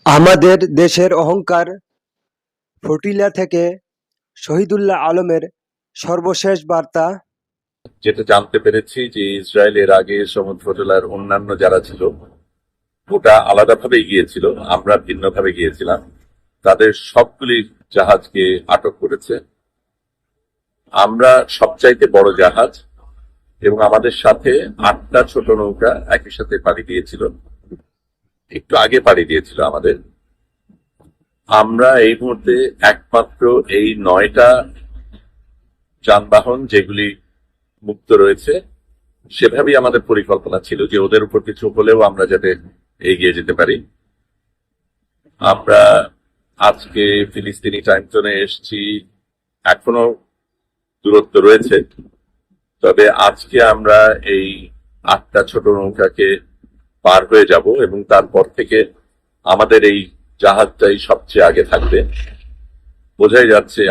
আমাদের দেশের অহংকার ফটিলা থেকে শহীদুল্লাহ আলমের সর্বশেষ বার্তা। যেটা জানতে পেরেছি যে ইসরায়েলের আগে সমুদ্রজলার অন্যান্য যারা ছিল ওটা আলাদাভাবে গিয়েছিল, আমরা ভিন্নভাবে গিয়েছিলাম। তাদের সবগুলি জাহাজকে আটক করেছে। আমরা সবচাইতে বড় জাহাজ এবং আমাদের সাথে 8টা ছোট নৌকা একই সাথে পাড়ি দিয়েছিল, একটু আগে পাড়ি দিয়েছিল আমাদের। আমরা এই মুহূর্তে একমাত্র এই 9টা যানবাহন যেগুলি মুক্ত রয়েছে, সেভাবেই আমাদের পরিকল্পনা ছিল যে ওদের উপর কিছু হলেও আমরা যাতে এগিয়ে যেতে পারি। আমরা আজকে ফিলিস্তিনি টাইম জোনে এসেছি, এখনো দূরত্ব রয়েছে, তবে আজকে আমরা এই 8টা ছোট নৌকাকে পার হয়ে যাব এবং তারপর থেকে আমাদের এই জাহাজটাই সবচেয়ে আগে থাকবে। বোঝাই যাচ্ছে